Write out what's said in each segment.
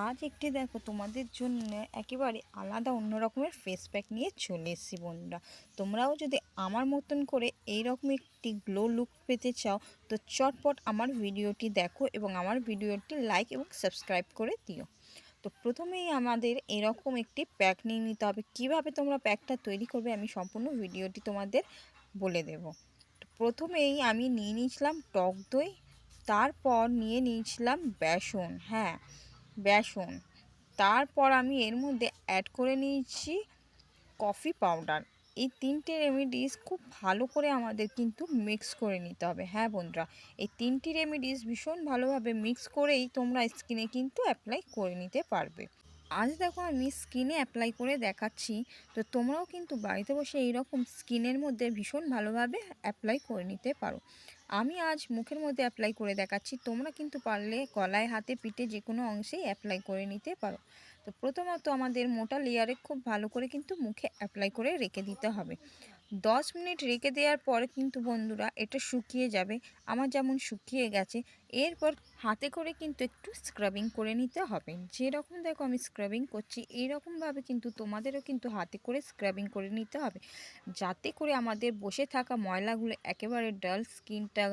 আজ একটি দেখো তোমাদের জন্য একেবারে আলাদা অন্য রকমের ফেস প্যাক নিয়ে চলে এসেছি বন্ধুরা। তোমরাও যদি আমার মতন করে এইরকম একটি গ্লো লুক পেতে চাও তো চটপট আমার ভিডিওটি দেখো এবং আমার ভিডিওটি লাইক এবং সাবস্ক্রাইব করে দিও। তো প্রথমেই আমাদের এরকম একটি প্যাক নিয়ে নিতে হবে। কিভাবে তোমরা প্যাকটা তৈরি করবে আমি সম্পূর্ণ ভিডিওটি তোমাদের বলে দেব। তো প্রথমেই আমি নিয়ে নিয়েছিলাম টক দই, তারপর নিয়ে নিয়েছিলাম বেসন, বেসন। তারপর আমি এর মধ্যে অ্যাড করে নিয়েছি কফি পাউডার। এই তিনটে রেমেডিস খুব ভালো করে আমাদের কিন্তু মিক্স করে নিতে হবে। হ্যাঁ বন্ধুরা, এই তিনটি রেমেডিস ভীষণ ভালোভাবে মিক্স করেই তোমরা স্কিনে কিন্তু অ্যাপ্লাই করে নিতে পারবে। আজ দেখো আমি স্কিনে অ্যাপ্লাই করে দেখাচ্ছি, তো তোমরাও কিন্তু বাড়িতে বসে এইরকম স্কিনের মধ্যে ভীষণ ভালোভাবে অ্যাপ্লাই করে নিতে পারো। আমি আজ মুখের মধ্যে অ্যাপ্লাই করে দেখাচ্ছি, তোমরা কিন্তু পারলে গলায়, হাতে, পিঠে যে কোনো অংশেই অ্যাপ্লাই করে নিতে পারো। তো প্রথমত আমাদের মোটা লেয়ারে খুব ভালো করে কিন্তু মুখে অ্যাপ্লাই করে রেখে দিতে হবে। 10 মিনিট রেখে দেওয়ার পরে কিন্তু বন্ধুরা এটা শুকিয়ে যাবে, আমার যেমন শুকিয়ে গেছে। এরপর হাতে করে কিন্তু একটু স্ক্রাবিং করে নিতে হবে। যেরকম দেখো আমি স্ক্রাবিং করছি, এইরকমভাবে কিন্তু তোমাদেরও কিন্তু হাতে করে স্ক্রাবিং করে নিতে হবে, যাতে করে আমাদের বসে থাকা ময়লাগুলো একেবারে ডাল স্কিনটা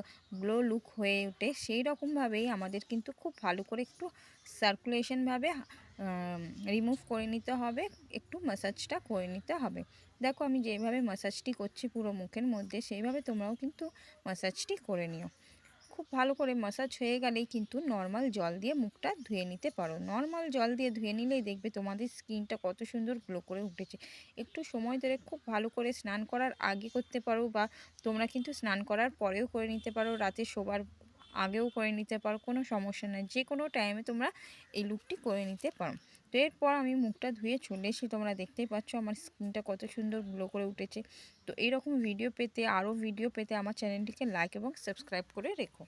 গ্লো লুক হয়ে ওঠে। সেই রকমভাবেই আমাদের কিন্তু খুব ভালো করে একটু সার্কুলেশনভাবে রিমুভ করে নিতে হবে, একটু ম্যাসাজটা করে নিতে হবে। দেখো আমি যেভাবে ম্যাসাজটি করছি পুরো মুখের মধ্যে, সেইভাবে তোমরাও কিন্তু ম্যাসাজটি করে নিও। খুব ভালো করে ম্যাসাজ হয়ে গেলেই কিন্তু নর্মাল জল দিয়ে মুখটা ধুয়ে নিতে পারো। নর্মাল জল দিয়ে ধুয়ে নিলেই দেখবে তোমাদের স্কিনটা কত সুন্দর গ্লো করে উঠেছে। একটু সময় ধরে খুব ভালো করে স্নান করার আগে করতে পারো, বা তোমরা কিন্তু স্নান করার পরেও করে নিতে পারো, রাতে শোবার আগেও করে নিতে পারো, কোনো সমস্যা নেই। যে কোনো টাইমে তোমরা এই লুকটি করে নিতে পারো। তো এরপর আমি মুখটা ধুয়ে চলে এসেছি, তোমরা দেখতেই পাচ্ছ আমার স্কিনটা কত সুন্দর গ্লো করে উঠেছে। তো এইরকম ভিডিও পেতে, আরও ভিডিও পেতে আমার চ্যানেলটিকে লাইক এবং সাবস্ক্রাইব করে রেখো।